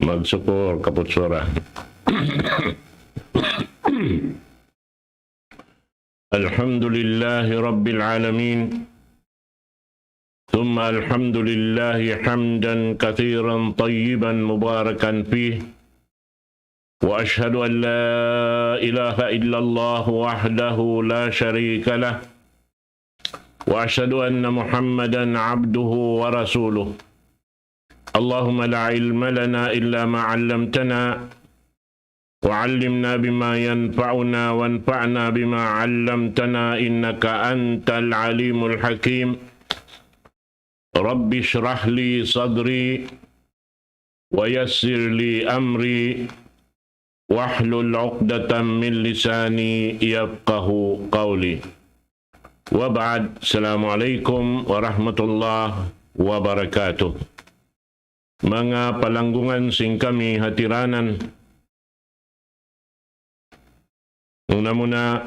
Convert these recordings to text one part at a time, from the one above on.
Magsyukur kaputsura. Alhamdulillahi Rabbil Alamin. ثم الحمد لله حمدا كثيرا طيبا مباركا فيه وأشهد أن لا إله إلا الله وحده لا شريك له وأشهد أن محمدا عبده ورسوله اللهم لا علم لنا إلا ما علمتنا وعلمنا بما ينفعنا وانفعنا بما علمتنا إنك أنت العليم الحكيم رب اشرح لي صدري ويسر لي أمري واحلل عقدة من لساني يفقه قولي وبعد السلام عليكم ورحمة الله وبركاته. Mga palanggungan sing kami hatiranan, muna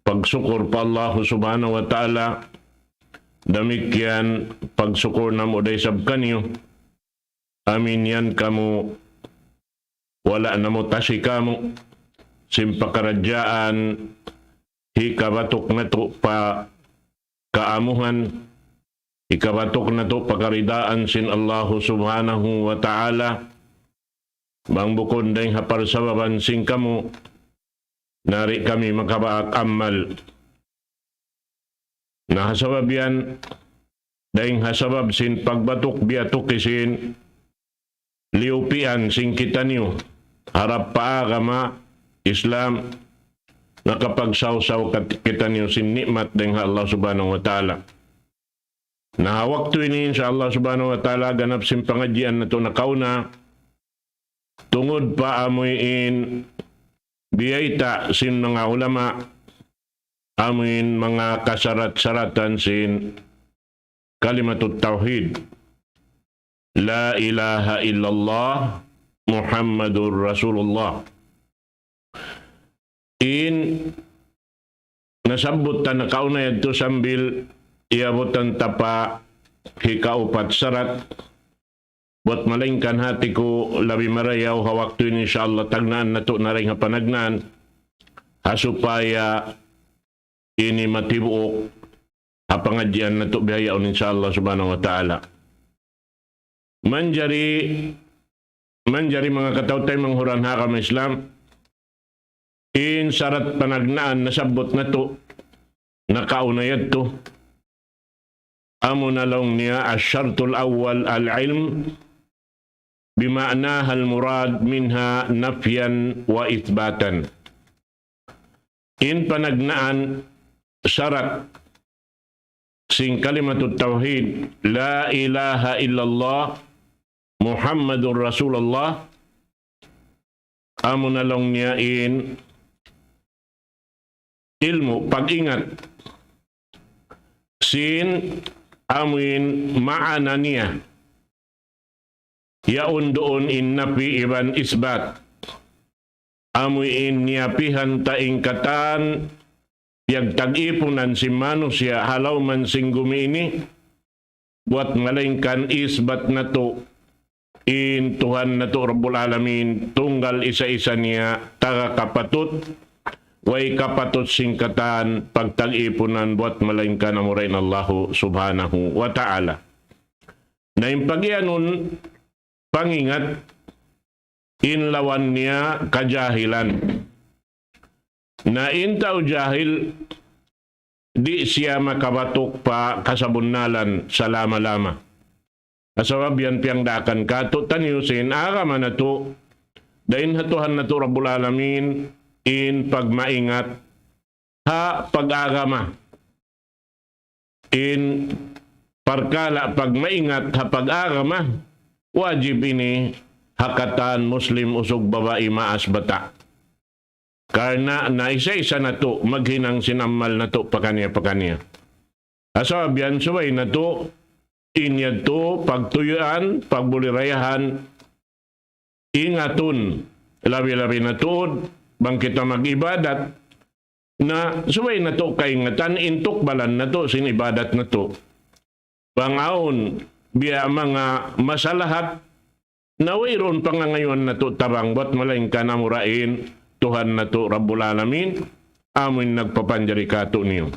pagsukur pa Allah subhanahu wa ta'ala. Demikian pagsyukur na mo day sab kanyo. Amin yan kamu. Wala na mo tasi kamu. Simpakaradyaan. Hikabatok na to pa kaamuhan. Hikabatok na to pakaridaan sin Allah subhanahu wa ta'ala. Bang bukod day haparsababan sing kamu. Nari kami makabaak amal. Nahasabab yan, dahing hasabab sin pagbatok biatok isin, liupian sing kita niyo, harap paagama, Islam, nakapagsawsaw kita niyo sin nikmat dahing Allah subhanahu wa ta'ala. Nahawak to ini sa Allah subhanahu wa ta'ala, ganap sin pangadyan na to nakauna, tungod pa amuyin, biyayta sin mga ulama, amin mga kasarat-saratan sin kalimatut tauhid. La ilaha illallah Muhammadur Rasulullah. Nasabot ta nakauna yadto sambil iabotan tapa hikaupat sarat. Buat malingkan hati ko labi marayaw hawakto insyaAllah tagnaan na to na rin panagnan hasupaya ini matibuok hapangadyan na to bihayaon insyaAllah subhanahu wa ta'ala. Manjari mga katawtay manghuran hakam Islam, in sarat panagnaan nasabot na to, nakaunayad to, amo na lang niya asyartul awwal al-ilm, bima'naha al-murad minha nafyan wa ithbatan. In panagnaan, syarat sing kalimatut tauhid la ilaha illallah Muhammadur Rasulullah amun along niyain ilmu pag-ingat sin amuin maana niya yaun doon in napi iban isbat amuin niya pihan taingkatan yang tag-ipunan si manusia halaw man sing gumini buat malingkan isbat na to in Tuhan na to Rabbul Alamin tunggal isa-isa niya taga kapatut way kapatut singkatan pagtag-ipunan buat malingkan amurain Allah subhanahu wa ta'ala. Na impagyanon pangingat inlawan niya kajahilan. Na intaw jahil, di siya makabatok pa kasabunnalan sa lama-lama. Asawab yan piyang dakan kato tanyusin, agama na to, dahin hatuhan na to Rabbul Alamin, in pagmaingat, ha pag-agama, in parkala pagmaingat, ha pag-agama, wajib ini hakatan Muslim usog babae maas bata. Karena na isa-isa na to, maghinang sinamal na to, pakanya-pakanya. Asawab yan, suway na to, inyad to, pagtuyuan, pagbulirayahan, ingatun, labi-labi na to, bang kita mag-ibadat, na suway na to kaingatan, intok balan na to, sinibadat na to. Bangaon, biya mga masalahat, nawayron pa nga ngayon na to tarang ba't malaing ka namurain Tuhan na to Rabbul Alamin amin nagpapanjari kato niyo.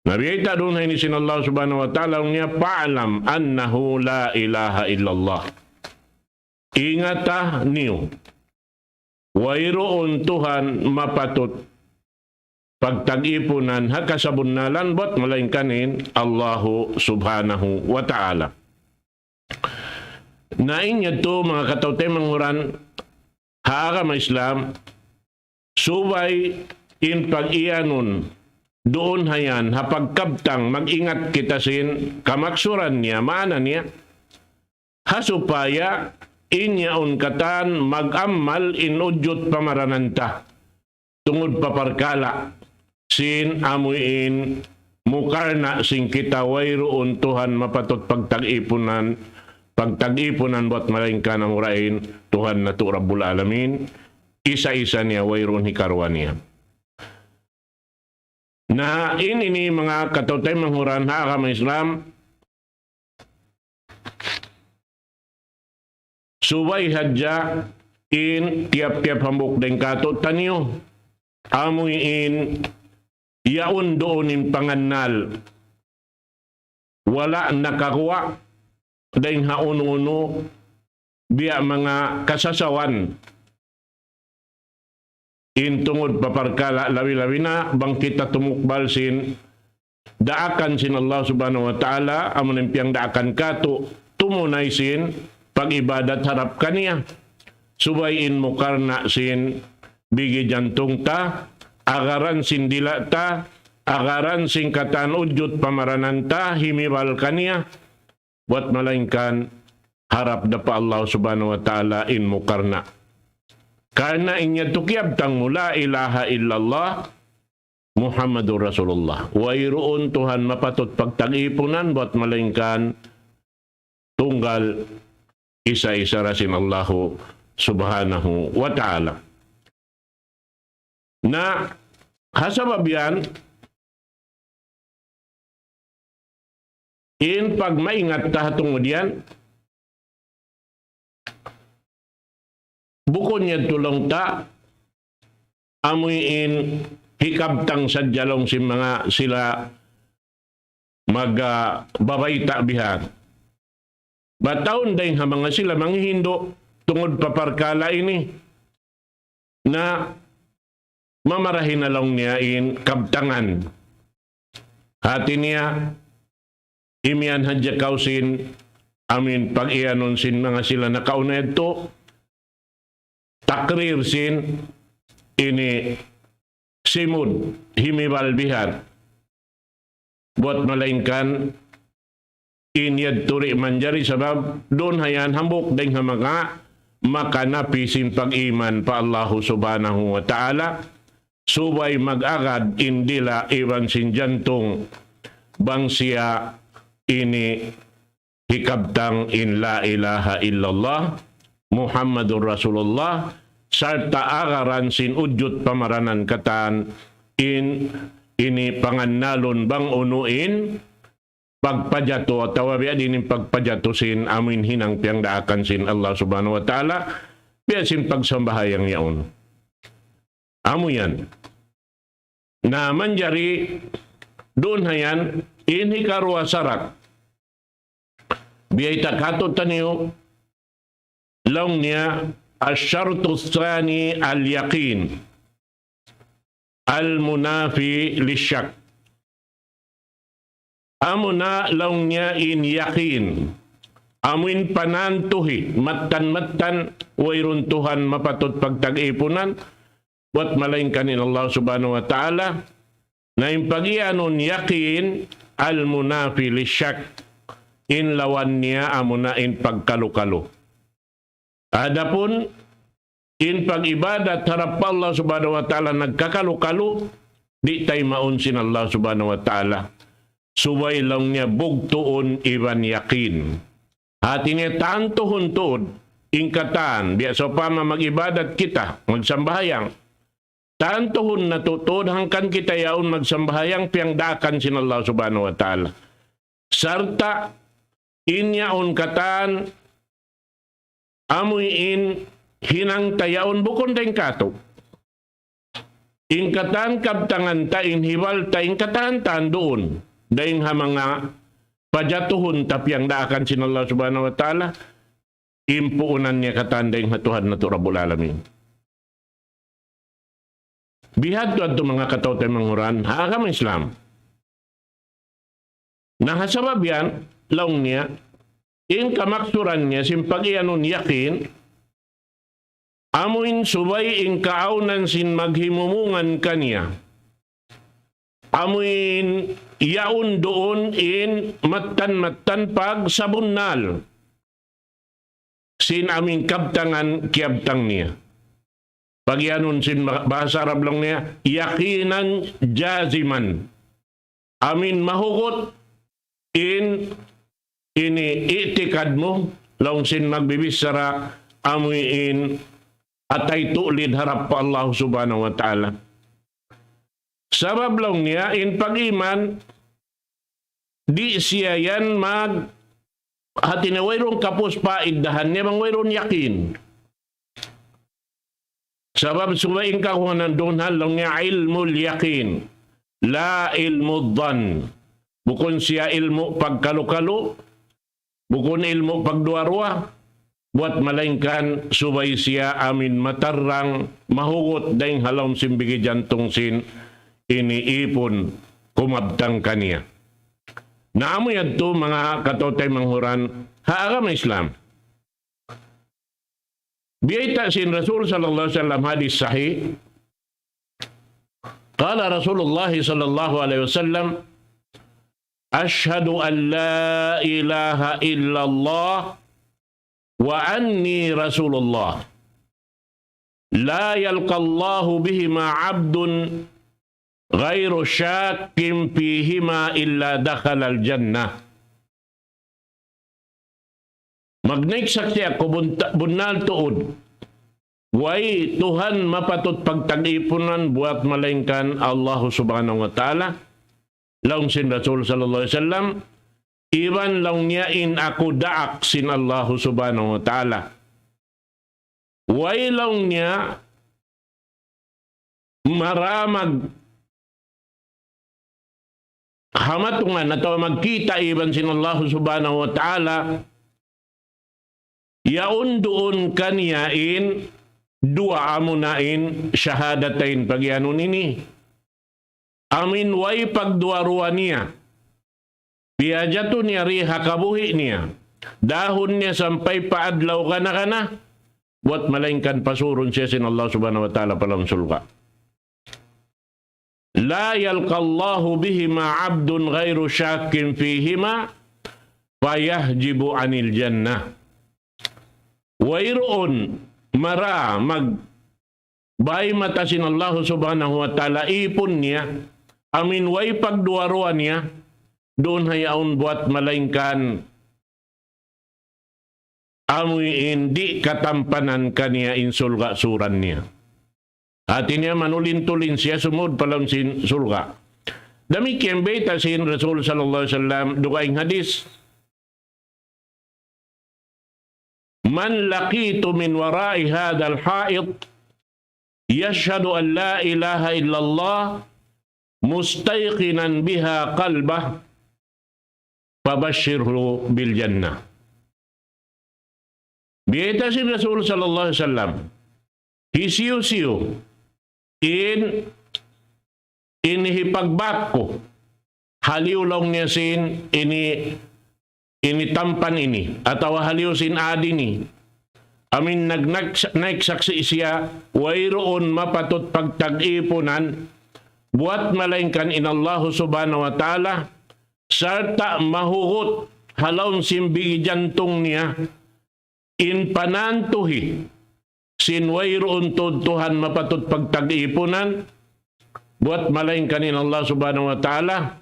Nabiyita doon ni sinallahu subhanahu wa ta'ala niya pa'alam annahu la ilaha illallah. Ingata niyo. Wayroon Tuhan mapatot pagtag-ipunan hakasabunnalan bot malaing kanin Allahu subhanahu wa ta'ala. Nain niya to mga katawte manguran haka ma Islam subay in pag-iyanon doon hayan hapagkabtang mag-ingat kita sin kamaksuran niya maana niya hasupaya inyaon katan mag-ammal inudyot pamarananta tungod paparkala sin amuin mukarna sing kita wayroon Tuhan mapatot pagtag-ipunan buat malaing ka namurain Tuhan na to Rabbul Alamin isa-isa niya wayroon hikarwan niya. Na ini mga katawtay manghuran haka mga Islam subay hadya in tiap-tiap hambuk den kato tanyo amoy in yaon doonin pangannal wala nakakuha dahil hauno-uno biya mga kasasawan in tungod paparkala lawi-lawi na bang kita tumukbal sin daakan sin Allah subhanahu wa ta'ala amon impiyang daakan kato tumunay sin pag-ibadat harap kaniya subayin mo karna sin bigi jantung ta agaran sin dila ta agaran sin katan udyot pamaranan ta himibal kaniya buat malaingkan harap dapa Allah subhanahu wa ta'ala in mo karna. Karena inya tukyab tang mula ilaha illallah Muhammadur Rasulullah. Wayroon Tuhan mapatot pagtag-ipunan buat malaingkan tunggal isa-isa rasin Allahu subhanahu wa ta'ala. Na hasabab yan in pag maingat ta tungod yan bukod niya tulong ta amuin hikabtang sadjalong si mga sila magbabayta bihan. Bataon dahil ha mga sila manghihindo tungod paparkala ini na mamarahin na lang niya in kabtangan. Hati niya imian hadya kausin amin pag-ianon sin mga sila nakauna ito takrir sin ini simud himibal bihan buat malainkan inyad turi manjari sabab doon hayan hambuk dahil mga makanapi sin pag-iman pa Allahu subhanahu wa ta'ala subay mag-agad indila iwan sin jantong bang siya ini hikabtang in la ilaha illallah Muhammadur Rasulullah sarta agaran sin udyot pamaranan katan in ini pangannalon bang unuin pagpajato at tawabian din pagpajato sin amin hinang piyang daakan sin Allah subhanahu wa ta'ala biya sin pagsambahayang yaon amo yan na manjari doon hayan ini karwa sarak biya itakato taniyo laung niya asyartu tsani al-yaqin al-munafi lisyak amo na laung niya in yakin amin panantuhi matan-matan wayrun Tuhan mapatot pagtag-ipunan buat malaing kanin Allah subhanahu wa ta'ala na yung pag-ianon yakin al-munafi lisyak in lawan niya amo na in pagkalukalu. Adapun in pag-ibadat harap Allah subhanahu wa ta'ala nagkakalu-kalu di tay maunsin Allah subhanahu wa ta'ala subay lang niya bugtuon iban yakin hati niya tantuhon tuod ingkatan biasa pa mag-ibadat kita magsambahayang tantuhon na tutuod hangkan kita yaon magsambahayang piyang dakan sin Allah subhanahu wa ta'ala sarta inyaon katan amuyin hinang tayaon bukon dayng kato. Ingkatan kabtangan ta inhiwal ta ingkatan tan doon. Dayng ha mga pajatuhon tapyang daakan sin Allah subhanahu wa ta'ala. Impuunan niya katan dayng hatuhan na to Rabbul Alamin. Bihad to ato mga katawtay manghuran, haagam Islam. Nahasabab yan, laong niya, in kamaksuran niya, simpag-ianon yakin, amuin subay in kaaunan sin maghimumungan kanya. Amuin yaun doon in matan-matan pag sabunnal. Sin aming kabtangan kiabtang niya. Pagyanon sin bahasa Arab lang niya, yakinan jaziman. Amin mahugot in ini itikad mo, lang sin magbibisara, amuin atay tulid harap pa Allah subhanahu wa ta'ala. Sabab lang niya, in pag-iman, di siya yan hati na wayrong kapos pa, igdahan niya bang wayrong yakin. Sabab suwain ka kung nandun lang niya ilmul yakin, la ilmu dhan. Bukon siya ilmu pagkalu-kalu, bukon ilmu pagduarwa, buat malaingkan subay siya amin matarang mahugot dahing halom simbigi jantong sin iniipon kumabtang kaniya. Naamo yan to mga katotay manghuran, haagam Islam. Biyayta sin Rasul sallallahu alaihi wasallam hadis sahih. Qala Rasulullah sallallahu alaihi wasallam, Ashhadu an la ilaha illallah wa anni Rasulullah. La yalqallahu bihima abdun ghairu syakkim fihima illa dakhala al-jannah. Magnaigsaksi ako bunal tuod. Way Tuhan mapatot pagtag-ipunan buat malaingkan Allah subhanahu wa ta'ala. Laung sin Rasul sallallahu alaihi wasallam, iban laung niya in ako daak sin Allah subhanahu wa ta'ala. Way laung niya maramag hamatungan atau magkita iban sin Allah subhanahu wa ta'ala. Yaun doon kaniyain dua amunain syahadatain pagyanon ini. Amin way pagduaruan niya. Piajato niya riha kabuhi niya. Dahon niya sampay paadlaw kana. Buat malaingkan pasuron siya sin Allah subhanahu wa ta'ala palang sulka. La yalqallahu bihima abdun ghairu syakkin fihima fayahjibu anil jannah. Wayroon mara bay matasin Allah subhanahu wa ta'ala ipon niya, amin way pagduaruan niya, doon hayaon buat malaingkan amoy hindi katampanan kaniya insulga suran niya. Hati niya manulin-tulin siya sumud palang sin sulga. Damikian beta sin Rasul sallallahu alaihi wasallam dugaing hadis, Man laqitu min warai hadal ha'id yashhadu an la ilaha illallah mustayqinan biha qalbah fabashshirhu bil jannah. Biyeta si Rasul sallallahu alaihi wasallam hisiyo-siyo inihipagbat ko haliw lang niya sin initampan ini atau haliw sin adi ni amin nagsaksi siya wayroon mapatot pagtag-ipunan buat malaingkan inallahu subhanahu wa ta'ala sarta mahugot halawng simbigi jantong niya in panantuhi sin wayroon Tuhan mapatot pagtag-ipunan buat malaingkan inallahu subhanahu wa ta'ala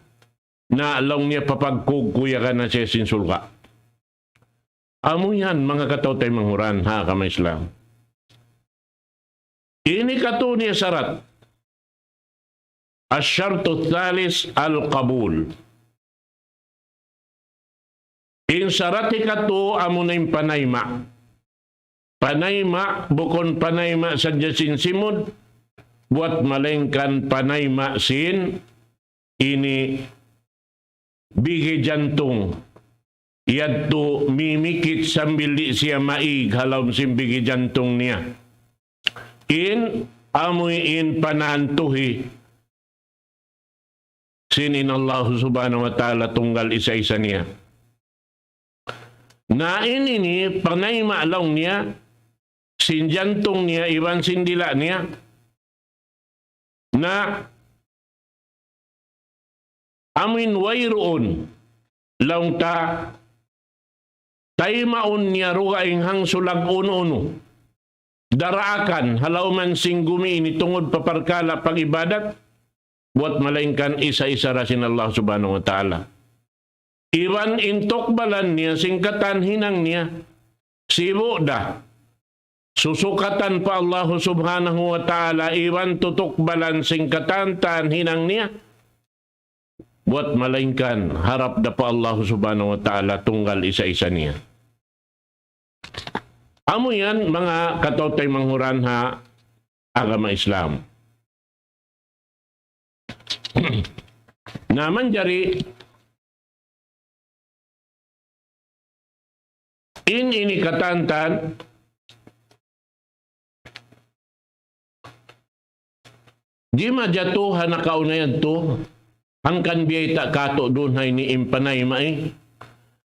na along niya papagkukuya ka na siya sinsulka. Amo yan, mga katawtay manghuran, ha, kama Islam. Ini kato niya sarat. Asyartu thalis al-qabul. In sarati kato amo na yung panayma. panayma bukon panayma sa jasin simod buat malengkan panayma sin ini bigi jantung yadto mimikit sambil di siya maig halom sin bigi jantung niya in amoy in panantuhi sinin Allah subhanahu wa ta'ala tunggal isa-isa niya na ini panayma lang niya sin jantung niya iwan sin dila niya na amin wayroon lang ta taymaon niya rugaing hang sulag uno-uno daraakan halaw man sing gumiini tungod paparkala pag ibadat buat malaingkan isa-isa rasin Allah subhanahu wa ta'ala iwan intokbalan niya singkatan hinang niya sibo da susukatan pa Allah subhanahu wa ta'ala iwan tutukbalan singkatan tan hinang niya buat malaingkan harap da pa Allah subhanahu wa ta'ala tunggal isa-isa niya amo yan mga katotay manghuran ha agama Islam naman jari ini katantan di majatuhan na kaunayan to hangkan biyay ta kato doon hay ni impanay mai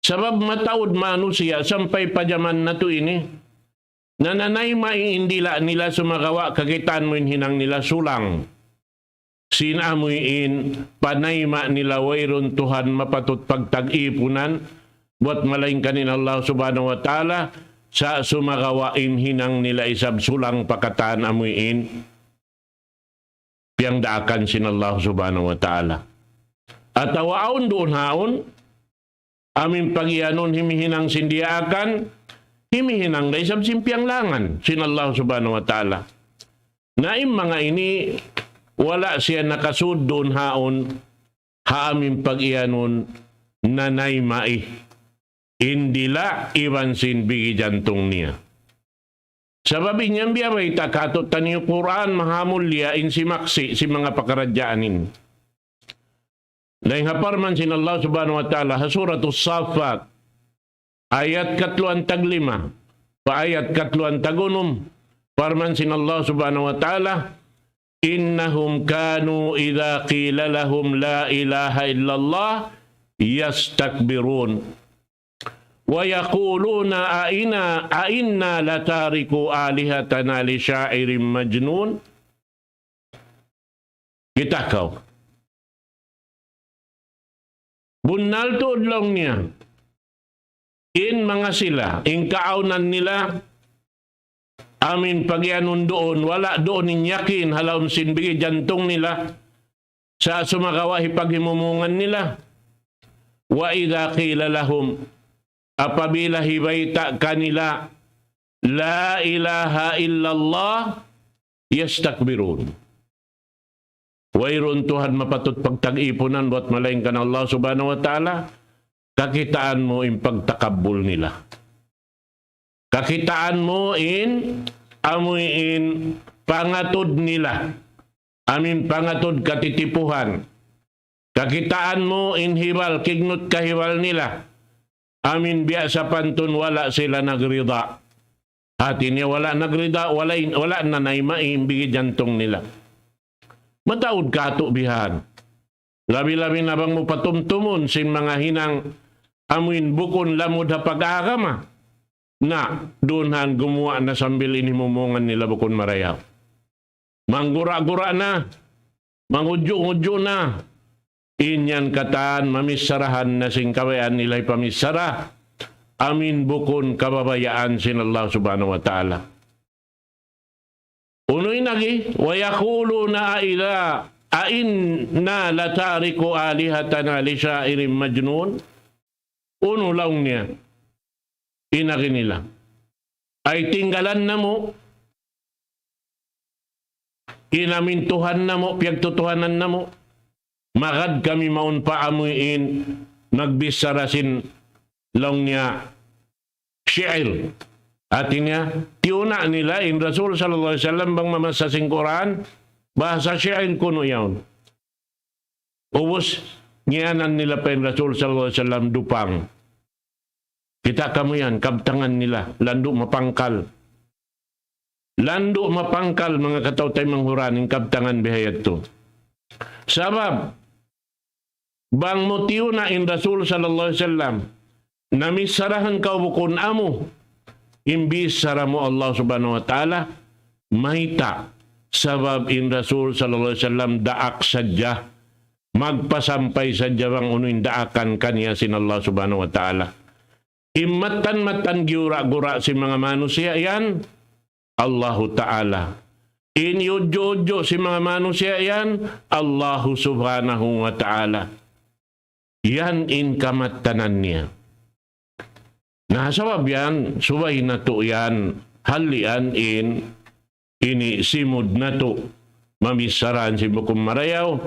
sabab mataod manusia sampay pajaman na to ini nananay mai indila nila sumagawa kagitan mo hinang nila sulang sinamuin panayma nila wayron Tuhan mapatut pagtag-ipunan buat malaing kanin Allah subhanahu wa ta'ala sa sumagawain hinang nila isab sulang pakatan amuin piyang daakan sin Allah subhanahu wa ta'ala at awaon doon haon amin pagyanon himihinang sindiakan himihinang na isab simpiang langan sin Allah subhanahu wa ta'ala naim mga ini wala siya nakasud doon haon haamin pagyanon nanay mai indila iwan sin bigi jantung niya. Sababi niya biya may takatot tani Quran mahamulya in si maksi si mga pakaradyaanin. Laing haparman sin Allah subhanahu wa ta'ala ha suratus Safat ayat 4 taglima pa ayat 4 tagunum parman sin Allah subhanahu wa ta'ala innahum kanu idza qila lahum la ilaha illallah yastakbirun wa yaquluna aina latariku alihatana li syairin majnun kita kau bunal to udlong niya in mga sila in kaaunan nila amin pagyanon doon wala doon inyakin halawm sinbigi jantung nila sa sumagawa hipaghimumungan nila wa idza qila lahum apabila hibaita kanila la ilaha illallah yastakbirun wayron Tuhan mapatut pagtag-ipunan buat malaing kan Allah subhanahu wa ta'ala kakitaan mo in pagtakabul nila kakitaan mo in amuin pangatod nila amin pangatod katitipuhan kakitaan mo in hibal kignot kahibal nila amin biya sa pantun wala sila nagrida. Hati niya wala nagrida, wala nanay maimbigi jantong nila. Mataod kato bihan. Labi-labi na bang mo patumtumon sin mga hinang amuin bukon lamod ha pag-agama. Na doonhan gumawa na sambil inimumungan nila bukon marayaw. Manggura-gura na. Mangudyo-udyo na. Inyan katan mamisarahan na sing kawayan nila'y pamisara. Amin bukon kababayaan sin Allah subhanahu wa ta'ala. Unoy nagi, wayakulu na ain na latariku alihatana li syairin majnun. Uno lang niya. Inagi nila. Ay tinggalan na mo. Inamintuhan na mo, piyagtutuhanan na mo. Magad kami maun paamuin nagbisarasin lang niya syair Artinya, tiuna nila in Rasul sallallahu alaihi wasallam bang mamasasing Quran, bahasa siyain kuno yawn. Ubus, ngianan nila pa in Rasul sallallahu alaihi wasallam dupang. Kita kamu yan, kabtangan nila, landuk mapangkal. Landuk mapangkal mga kataw-tay manghuran, in kabtangan bihayat to. Sabab, bang motiyo na in Rasul sallallahu alaihi wasallam, namisarahan ka bukun amo, imbis sara mo Allah subhanahu wa ta'ala, mahita, sabab in Rasul sallallahu alaihi wasallam daak sadya, magpasampay sadya bang unuin daakan kaniya sin Allah subhanahu wa ta'ala. Imatan-matan giura-gura si mga manusia yan, Allahu ta'ala. Inyudyo-udyo si mga manusia yan, Allahu subhanahu wa ta'ala. Yan in kamatanan niya. Nasabab yan, subay na to yan, halian ini simud na to, mamisaran si Bukum Marayaw,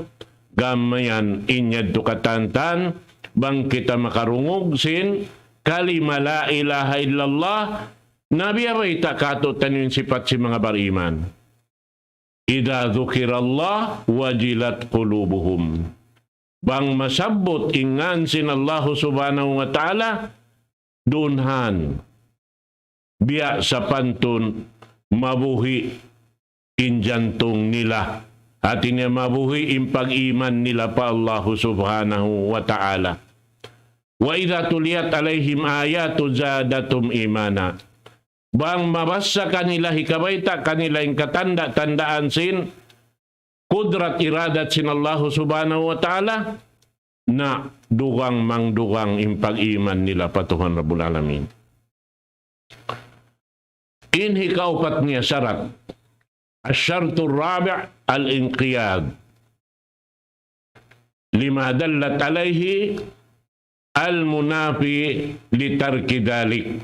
gamayan inyad to katantan, bang kita makarungog sin, kalima la ilaha illallah, nabi abay takatutan yung sifat si mga bariman. Ida dhukirallah, wajilat qulubuhum. Bang masabot ingan sin Allah subhanahu wa ta'ala, dunhan biya sa pantun mabuhi injantong nila at inya mabuhi impag-iman nila pa Allah subhanahu wa ta'ala. Wa idha tuliyat alayhim ayatu zadatum imana. Bang mabasa kanila hikabaita kanila yung katanda-tandaan sin kudrat iradat sin Allah subhanahu wa ta'ala na dugang mangdugang impag-iman nila patuhan Rabbul Alamin. Inhi kaupat niya syarat. Asyartu rabi' al-inqiyad. Lima dallat alayhi al-munafi litarki dalik.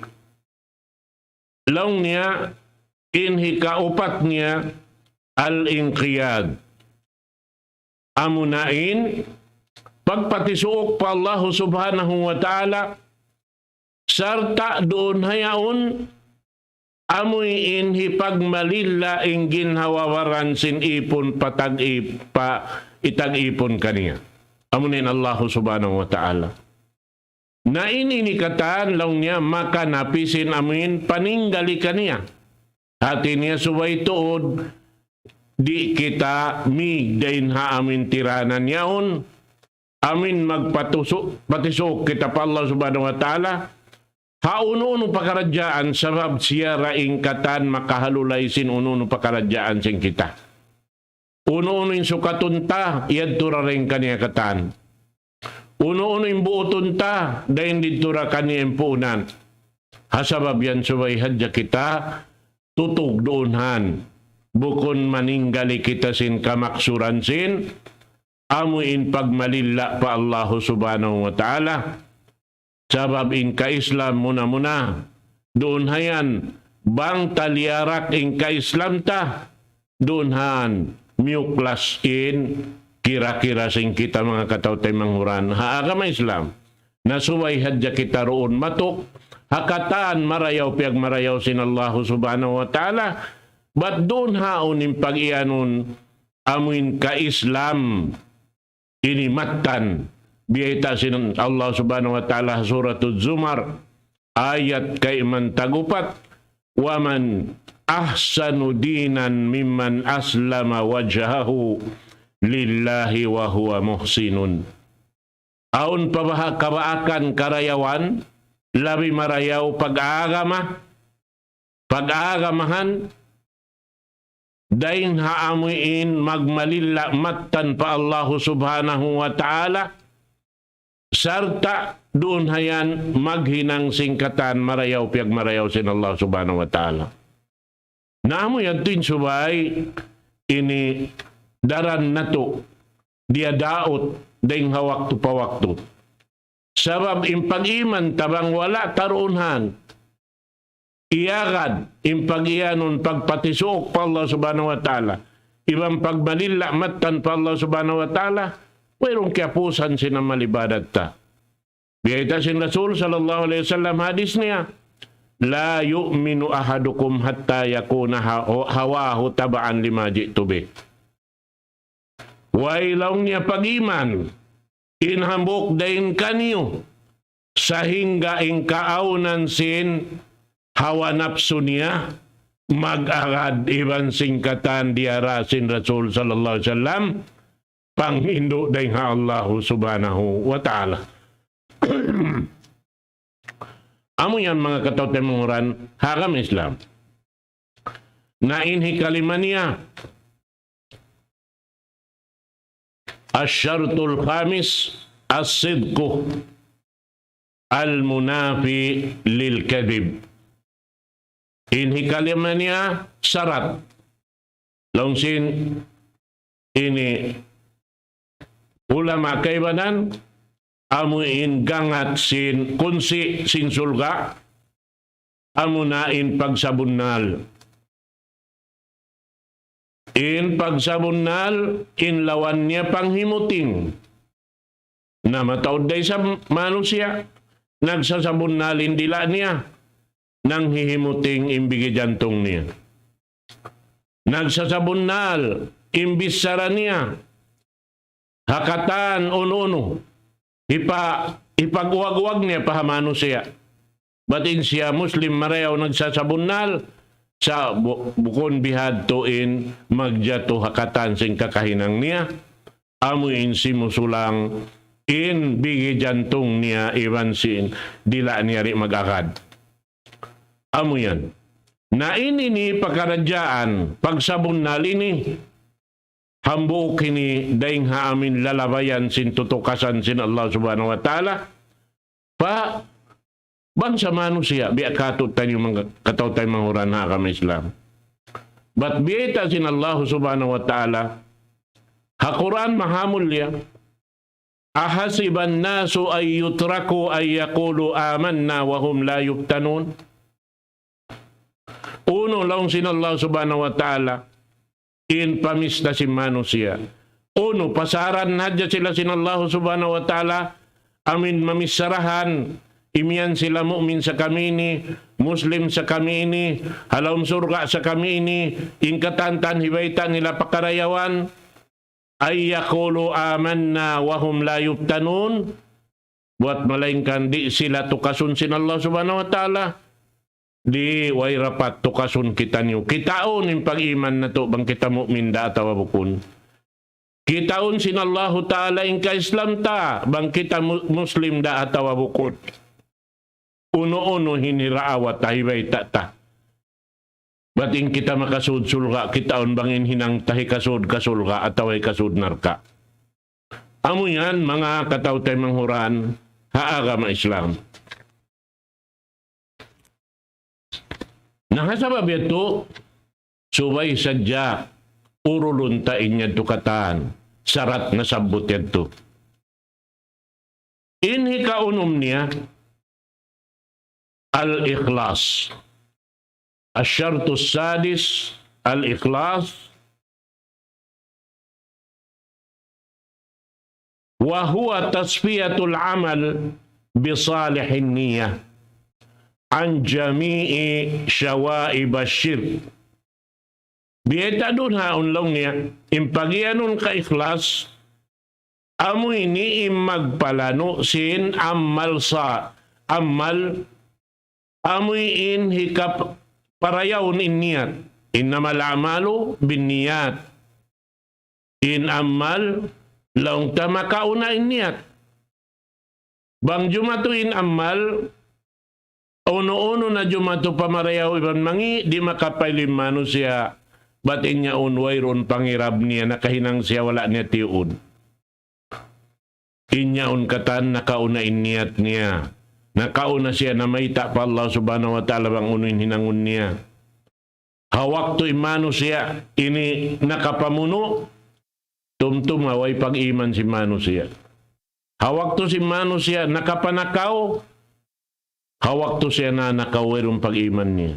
Laung niya, inhi kaupat niya al-inqiyad. Amunain, pagpatisuok pa Allah subhanahu wa ta'ala, sarta doon hayaon, amoy inhi pagmalila ingin hawawaran sin ipon itag-ipon kaniya. Amunin Allah subhanahu wa ta'ala. Na ininikatan lang niya maka napisin amin paninggali kaniya. Hati niya subay tuod, di kita migdain ha amin tiranan yaon, amin magpatisok kita pa Allah subhanahu wa ta'ala, hauno-uno pakaradyaan sabab siya raing katan makahalulay sin uno-uno pakaradyaan sin kita. Uno-uno yung sukatunta, yadtura rin kaniya katan. Uno-uno yung buotunta, dahin ditura kaniya yung puunan. Hasabab yan subay hadya kita, tutug doonhan, bukon maninggali kita sin kamaksuran sin, amuin pagmalilla pa Allah subhanahu wa ta'ala. Sabab in ka-Islam muna-muna, doon hayan, bang taliarak in ka-Islam ta, doon han, miuklas in, kira-kira sing kita mga kataw-tay manghuran, haagama Islam, nasuway hadya kita roon matok, hakataan marayaw piyag marayaw sin Allah subhanahu wa ta'ala, ba't doon haon in pag-ianon, amuin ka-Islam, inimatan, biyayta sin Allah subhanahu wa ta'ala suratul Zumar ayat kay man tagupat waman ahsanu dinan mimman aslama wajhahu lillahi wa huwa muhsinun. Aun kabaakan karayawan labi marayaw pag-aagamahan dain haamuin magmalilla matan pa Allah subhanahu wa ta'ala sarta doon hayan maghinang singkatan marayaw piyag marayaw sin Allah subhanahu wa ta'ala. Namo yan tuin subay ini daran na to dia daot ding hawak to pawakto. Sabab impag-iman tabang wala tarunhan iyagad impag-ianon pagpatisok pa Allah subhanahu wa ta'ala. Ibang pagmalila matan pa Allah subhanahu wa ta'ala mayroong kiapusan sinang malibadat ta. Biyayta sin Rasul sallallahu alaihi wasallam hadis niya, la yu'minu ahadukum hatta yakuna hawahu taba'an lima ji'tu bih. Wailaw niya pag-iman, inhambok dahin kanyo, sahingga ingkaunan sin hawa nafsu niya, mag-agad iban singkatan diarasin Rasul sallallahu alaihi wasallam, panghindo dahin ha Allah subhanahu wa ta'ala. Amo yan mga katawtay manguran, hakam Islam. Na inhi kalima niya, asyartul khamis, as-sidku, al-munafi lil-kadhib. Inhi kalima niya, syarat. Longsin, ini ulama kaibanan, amuin gangat sin kunsi sin sulga, amunain pagsabunal. In pagsabunal, in lawan niya panghimuting. Na mataod day sa manusia, nagsasabunalin dila niya, nang hihimuting imbigi jantong niya. Nagsasabunal, imbis sara niya, hakatan uno-uno, ipag-uwag-uwag niya pahamano siya. Batin siya Muslim marayaw nagsasabunal, sa bukon bihad tuin magjato hakatan sing kakahinang niya, amuin si musulang in bigi jantong niya iban sin dila niya ri mag-akad. Amo yan. Na ini ni pagkaradyaan, pagsabunal ini, hambu kini daing haamin lalabayan sin tutukasan sin Allah subhanahu wa ta'ala, pa bangsa manusia, biya katut tayo mga katawtay manguran na kami Islam. But biyata sin Allah subhanahu wa ta'ala, hakuran mahamul niya, ahasiban nasu ay yutraku ay yakulu amanna wahum la yuftanun. Uno lang sin Allah subhanahu wa ta'ala, in pamista si manusia. Uno, pasaran nadya sila sin Allah subhanahu wa ta'ala, amin mamisarahan, imian sila mu'min sa kami ini, Muslim sa kami ini, halawm surga sa kami ini, ingkatantan hibaytan nila pakarayawan, ay yakulu amanna wahum la yuftanun, buat malaingkan di sila tukasun sin Allah subhanahu wa ta'ala, di way rapat tukasun kita niyo. Kitaon yung pag-iman na to bang kita mu'min da atawa bukun. Kitaon sin Allah ta'ala yung ka-Islam ta bang kita Muslim da atawa bukun. Uno-uno hiniraawat tahibay ta. Bating kita makasud sulga, kitaon bangin hinang tahi kasud kasulga ataway kasud narka. Amo yan mga katawtay manghuran haagama Islam. Nahasabab ito, subay sadya, uruluntain niya dukatan, sarat na sabot ito. Inhi kaunom niya, al-ikhlas. Asyartus sadis, al-ikhlas, wa huwa tasfiyatul amal bisalihin niyah an jami'i syawaib asyirk. Biyeta dun haun lang niya, impagianun ka ikhlas, amo ini magpalano sin amal sa amal, amuin hikap parayaw in niyat. Innamal amalu bin niyat. In amal, laung tamakauna in niyat. Bang jumatuin amal, uno-uno na jumato pamarayaw iban mangi, di makapailim manusia, batin niya unway ron pangirab niya, nakahinang siya wala niya tiun. Inya katan nakauna iniyat niya. Nakauna siya na maita pa Allah subhanahu wa ta'ala bang unuin hinangun niya. Hawak to imano siya, ini nakapamuno, tumtum away pag-iman si manusia. Hawak to si manusia, nakapanakaw, hawak to siya na nakawerong pag-iman niya.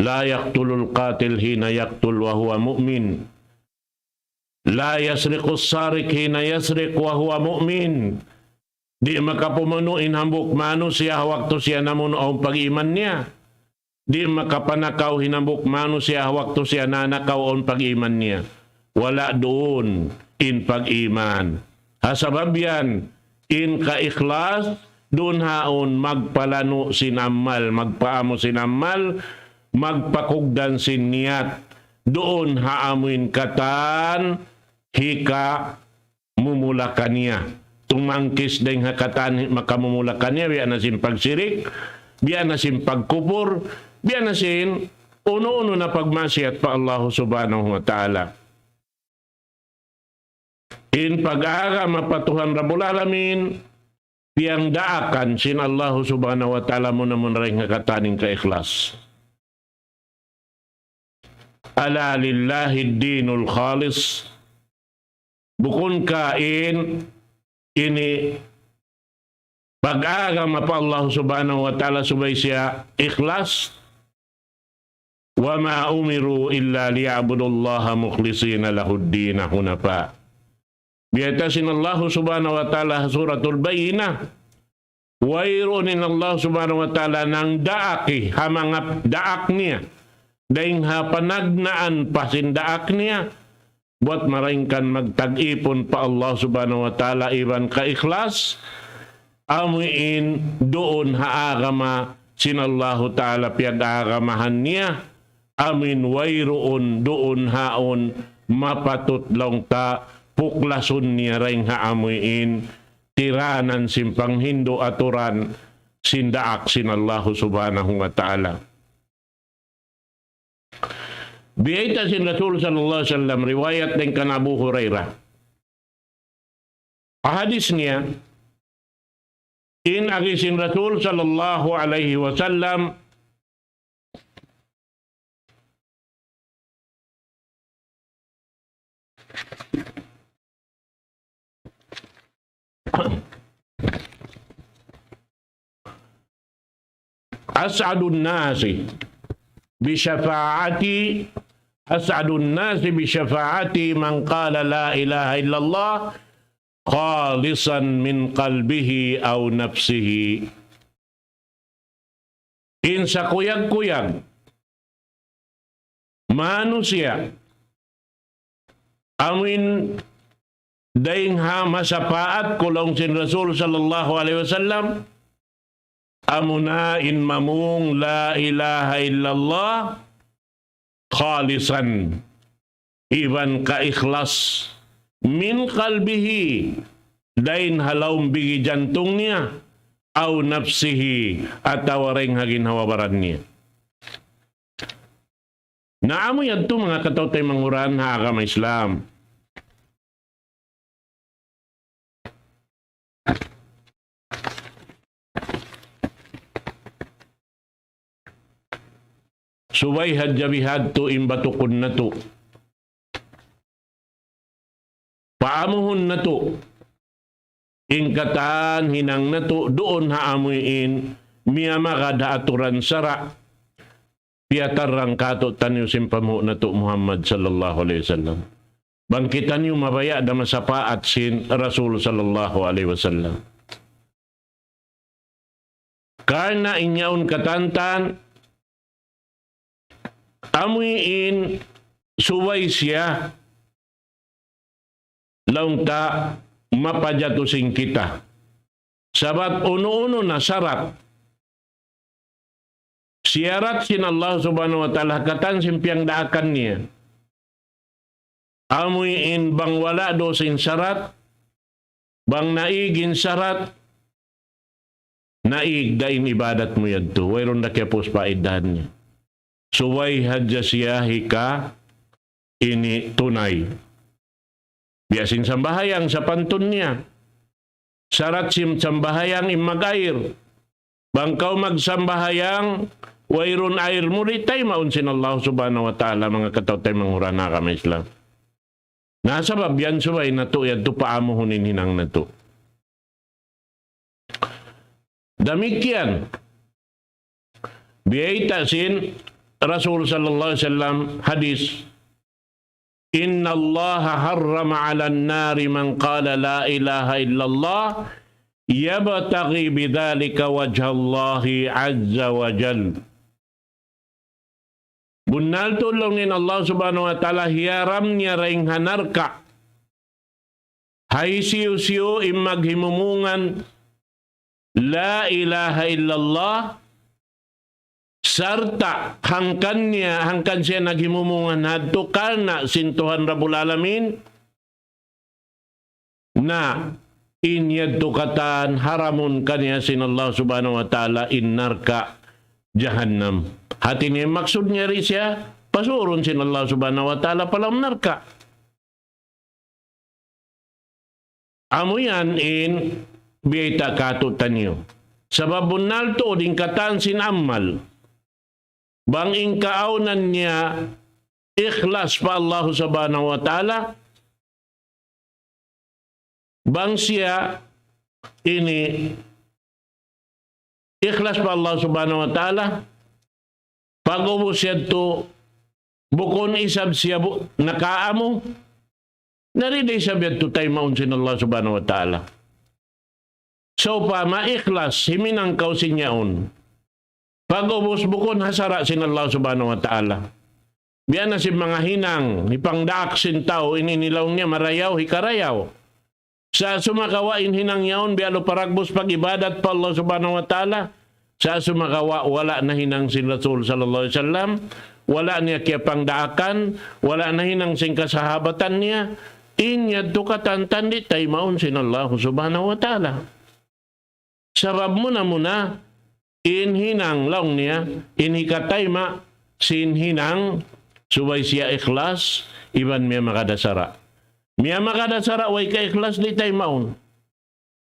La yaktulul qatil hina yaktul wa huwa mu'min. La yasriqus sarik hina yasriq wa huwa mu'min. Di makapumanuin hambuk mano siya waktu siya namun ang pag-iman niya. Di makapanakaw hinambuk mano siya waktu siya nanakaw ang pag-iman niya. Wala doon in pag-iman. Hasabab yan, in ka-ikhlas, doon haon magpalano sinamal, magpaamo sinamal, magpakugdan siniyat. Doon haamuin katan, hika mumulakan niya. Tumangkis dahil hakatan makamumulakan niya, biya na sin pagsirik, biya na sin pagkupur, biya na sin uno-uno na pagmasyat pa Allah subhanahu wa ta'ala. In pag-aaga mapatuhan Rabbul Alamin, piyang daakan sin Allah subhanahu wa ta'ala mo naman rin hakataning ka-ikhlas. Ala lillahi dinul khalis, bukun kain, ini pag-aaga mapa Allah subhanahu wa ta'ala subay siya ikhlas. Wa ma umiru illa liya'budullaha mukhlisina lahud-din hunafa. Biyatasin Allah subhanahu wa ta'ala suratul Bayyinah. Wairunin Allah subhanahu wa ta'ala ng daaki, hamangap daak niya. Daing hapanagnaan pasin daak niya. Buat maringkan magtag-ipon pa Allah subhanahu wa ta'ala iban ka-ikhlas. Amuin doon haagama sinallahu ta'ala piyag-agamahan niya. Amin wairoon doon haon mapatutlong ta puklason niya rin haamuin tiranan simpang hindo aturan sindaak sinallahu subhanahu wa ta'ala. Biyaita sin Rasul sallallahu alaihi wasallam riwayat din kan Abu Hurairah. Hadis niya in agisin Rasul sallallahu alaihi wasallam as'adun nasi bisyafaati as'adun nasi bisyafaati man qala la ilaha illallah khalisan min qalbihi aw nafsihi. In sa kuyag-kuyag manusia amin daing ha masapaat kulong sin Rasul sallallahu alaihi wasallam amuna in mamung la ilaha illallah khalisan iban ka ikhlas min qalbihi dain halawm bigi jantung niya aw nafsihi ataw ring hagin hawabaran niya. Naamo yadto mga katawtay manguran ha agama Islam. Subay hadjabihad to imbatukon na to. Paamuhon na to. Ingkatan hinang na to doon haamuin miyama kada aturan sara. Piatarang kato tanyo simpamu na to Muhammad sallallahu alaihi wasallam. Bangkitan yung mabaya da masapaat sin Rasul sallallahu alaihi wasallam. Karena inyaun katantan amuin suway siya laung ta mapajatusin kita. Sabat uno-uno na syarat. Syarat sin Allah subhanahu wa ta'ala katan simpiang daakan niya. Amuin bang wala do sin syarat, bang naigin syarat, naig dain ibadat mo yadto. Wayron na kaya pos paidahan niya. Suway hadja siya hika ini tunay. Biasing sambahayang sa pantun niya. Syarat sim sambahayang imagair. Bangkaw magsambahayang wayron air muritay maunsin Allah subhanahu wa ta'ala mga katawtay manghurana kami Islam. Nasabab yan suway na to yadto paamuhunin hinang na to. Damikyan. Biyaita sin Rasul sallallahu alaihi wasallam hadis Inna Allah harrama 'alan nari man qala la ilaha illallah yabtaghi bidzalika wajhallahi azza wa jal. Bunal tulungin Allah subhanahu wa ta'ala hiyaram niya ring hanarka. Hay siyo-siyo imaghimumungan la ilaha illallah sarta hangkan siya naghimumungan hadto kana sintuhan Rabbul Alamin na inyadto katan haramun kaniya sin Allah subhanahu wa ta'ala innarka jahannam. Hati niya maksud niya rin siya pasurun sin Allah subhanahu wa ta'ala palam narka. Amo yan in biyata katutan niyo. Sababun nalto din katan sin amal. Bang ingkaunan niya ikhlas pa Allah subhanahu wa ta'ala. Bang siya ini ikhlas pa Allah subhanahu wa ta'ala. Pag-ubos siya to bukon isab siya nakaamo. Nariday sabihan to tayo maunsin Allah subhanahu wa ta'ala. So pa maikhlas himinang kausin niyaon. Pag-ubos bukon hasara sin Allah subhanahu wa ta'ala. Biyan na si mga hinang ipangdaak sin tao ininilaw niya marayaw hikarayaw. Sa sumakawain hinang yaon bialo paragbos pag-ibadat pa Allah subhanahu wa ta'ala. Sa sumakawa wala na hinang sin Rasul sallallahu alaihi wasallam. Wala niya kaya pangdaakan. Wala na hinang sin kasahabatan niya. Inyad to katantan di tayo maun sin Allah subhanahu wa ta'ala. Sabab muna inhinang lang niya, inhikatay ma sinhinang subay siya ikhlas, iban miya makadasara. Miya makadasara way ka ikhlas di tayo maun.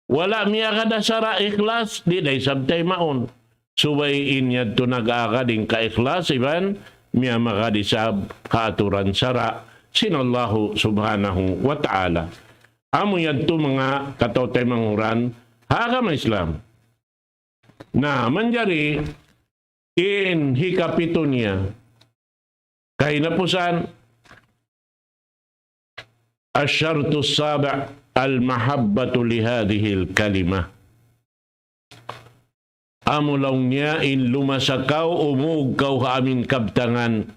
Wala miya kadasara ikhlas di tayo sabtay maun. Subay inyad to nag-aaka din ka ikhlas, iban miya makadisab kaaturan sara. Sinallahu subhanahu wa ta'ala. Amo yan to mga katotay manghuran, hagam Islam. Na manjari, in hikapito niya, kay napusan, asyartu saba' al-mahabbatu lihadihil kalima. Amo lang niya, in lumasakaw, umugkaw ha amin kabtangan,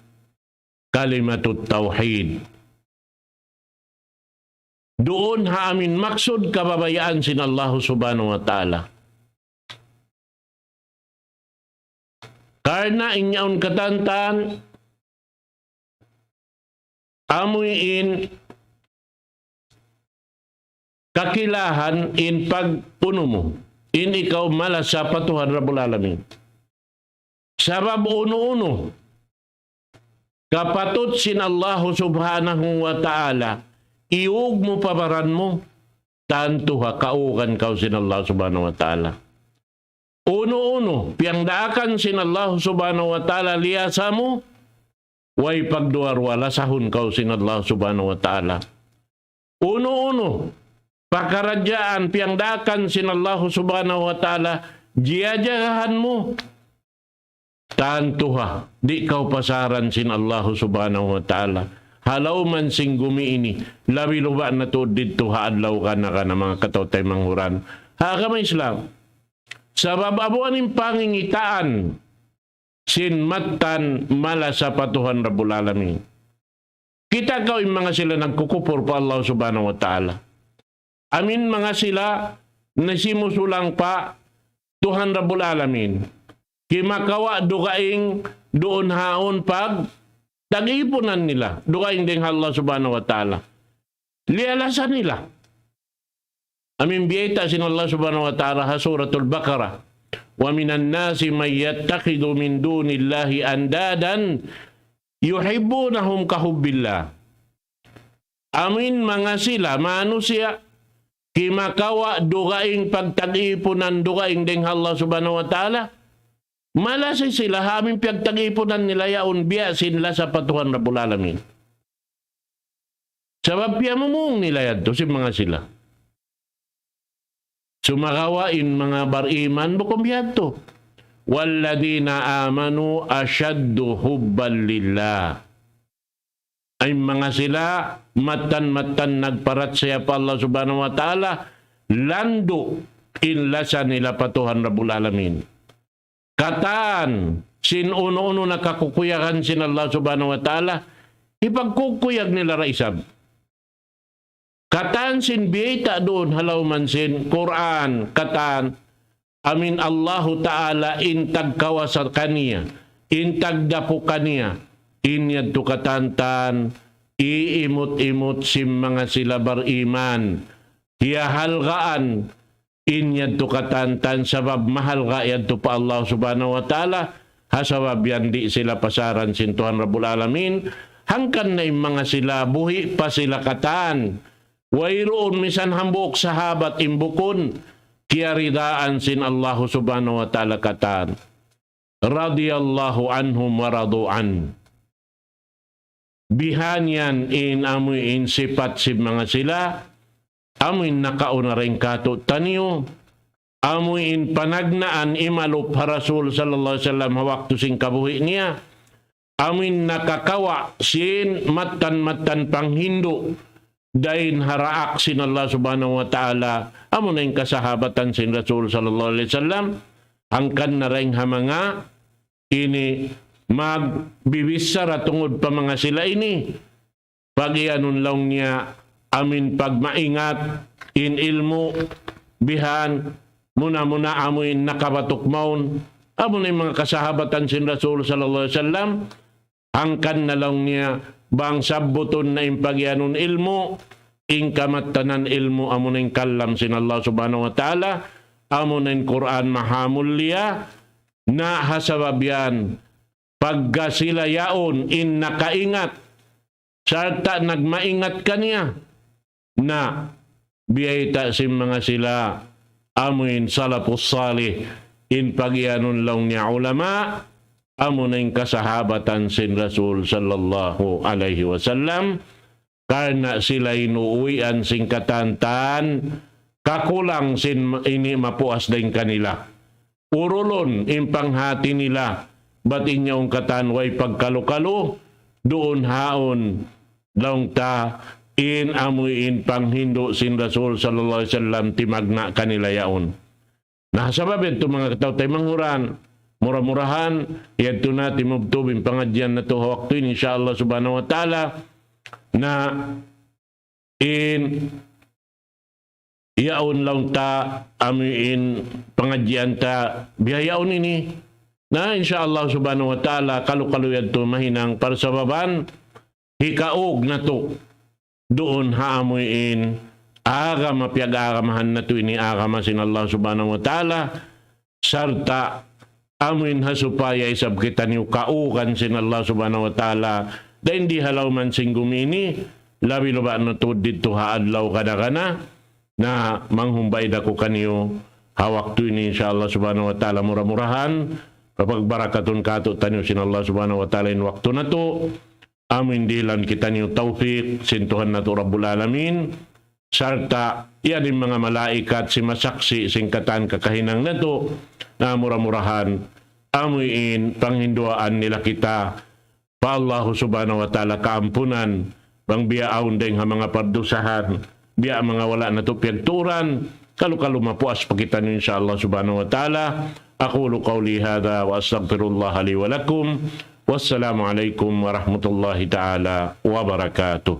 kalimatut tawhid. Doon ha amin maksud kababayaan sin Allah subhanahu wa ta'ala. Karena inyaon katantan amoy in kakilahan in pagpuno mo. In ikaw malas sa patuhan Rabbul Alamin. Sabab uno-uno kapatut sin Allah subhanahu wa ta'ala, iug mo pabaran mo, tanto ha kaukan kau sin Allah subhanahu wa ta'ala. Uno-uno, piyangdaakan sin Allah subhanahu wa ta'ala liyasa mo, way pagduarwala sahun kau sin Allah subhanahu wa ta'ala. Uno-uno, pakaradyaan piyangdaakan sin Allah subhanahu wa ta'ala, jiyajagahan mo, tanto ha, di kau pasaran sin Allah subhanahu wa ta'ala. Halaw man sing gumiini, labi luba na to dito haadlaw ka na mga katotay manghuran. Haka may Islam. Sabab abuan yung pangingitaan, sin matan mala sa patuhan Rabbul Alamin. Kita kaw yung mga sila nagkukupor pa Allah subhanahu wa ta'ala. Amin mga sila nasimusulang pa Tuhan Rabbul Alamin. Kimakawa dukaing doon haon pag tagipunan nila. Dukaing ding Allah subhanahu wa ta'ala. Lialasan nila. Amin biyeta sin Allah subhanahu wa ta'ala ha suratul Baqarah. Wa minan nasi may yattakhidu min dunillahi andadan yuhibbunahum kahubbillah. Amin mga sila manusia kimakawa dukaing pagtagipunan dukaing ding Allah subhanahu wa ta'ala. Malasi sila hamin pagtagipunan nila yaon biya sinla sa patuhan Rabbul Alamin. Sabab piyamumung nila yan to si mga sila. Sumakawain mga bariman bukom yato. Walladina amanu asyaddu hubban lillah. Ay mga sila matan-matan nagparat siya pa Allah subhanahu wa ta'ala lando inlasan nila patuhan Rabbul Alamin. Kataan, sin uno-uno nakakukuyakan sin Allah subhanahu wa ta'ala, ipagkukuyag nila raisab. Kataan sin biyeta doon, halaw man sin Quran, kataan, amin Allahu ta'ala intag kawasa kaniya, intag dapo kaniya, inyad to katantan, iimot-imot sim mga sila bariman, hiyahalgaan, inyad to katantan sabab mahal ga yan to pa Allah subhanahu wa ta'ala hasabab yan di sila pasaran sin Tuhan Rabbul Alamin hangkan na yung mga sila buhi pa sila katan wayroon misan hambuk sahabat imbukon kiyaridaan sin Allah subhanahu wa ta'ala katan radiyallahu anhum wa radu'an bihanyan in amoy in sifat si mga sila amuin nakauna rin kato taniyo, amuin panagnaan imalup Rasul sallallahu alaihi wasallam waktu sing kabuhi niya, amuin nakakawa sin matan-matan panghindo, dahin haraak sin Allah subhanahu wa ta'ala, amun na yung kasahabatan sin Rasul sallallahu alaihi wasallam, angkan na rin hamanga, ini magbibisara tungod pa mga sila ini, pag-ianun lang niya, amin pagmaingat in ilmu bihan muna amuin nakabatok maun amun ay mga kasahabatan sin Rasul sallallahu alaihi wasallam angkan na lang niya bang sabuton na impagyanun ilmu ing kamatanan ilmu amun ay kalam sin Allah subhanahu wa ta'ala amun ay Quran mahamulya na hasababyan pagga sila yaon in nakaingat sarta nagmaingat kaniya na biyayta sim mga sila amuin salafus salih in pagyanun lang niya ulama amunin kasahabatan sin Rasul sallallahu alaihi wasallam karena sila inuuwian sing katantan kakulang sin ini mapuas din kanila urulon in panghati nila batin niya katanway pagkalukalu doon haon lang ta in amuin panghindo sin Rasul sallallahu alaihi wasallam timagna kanila yaon. Nah sabab ito mga kataw tayo manghuran, murah-murahan, yadto na timubtubin pangadyan na to waktu ini insyaAllah subhanahu wa ta'ala na in yaon lang ta amuin pangadyan ta biyayaon ini na insyaAllah subhanahu wa ta'ala kalu-kalu yadto mahinang parsababan hikaog na to doon haamuin agama piag-agamahan na to ini agama sin Allah subhanahu wa ta'ala sarta amuin hasupaya isab kita niyo kaukan sin Allah subhanahu wa ta'ala da hindi halaw man sing gumini labi lo ba no to dito haadlaw kada-kana na manghumbay da ko kaniyo hawak to ini insyaAllah subhanahu wa ta'ala murah-murahan kapag barakatun kato tanyo sin Allah subhanahu wa ta'ala in waktu na to amin dilan kita niyo tawfiq sintuhan na to Rabbul Alamin sarta yan yung mga malaikat si masaksi singkatan kakahinang na to na murah-murahan amuin panghinduaan nila kita pa Allah subhanahu wa ta'ala kaampunan bang biyaon deng ha mga pardusahan biya mga wala na to piyagturan kalu-kalu mapuas pakita niyo insyaAllah subhanahu wa ta'ala aqulu qawli hadha wa astaghfirullah li wa lakum wassalamualaikum warahmatullahi ta'ala wabarakatuh.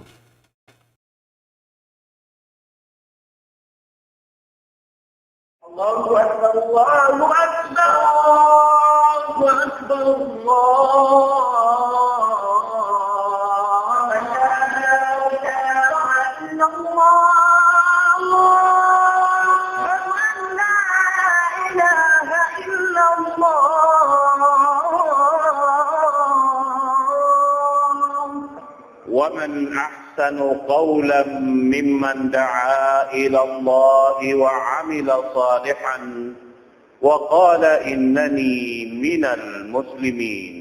Allahu Akbar, Allahu Akbar, Allahu Akbar, ومن أحسن قولا ممن دعا إلى الله وعمل صالحا وقال إنني من المسلمين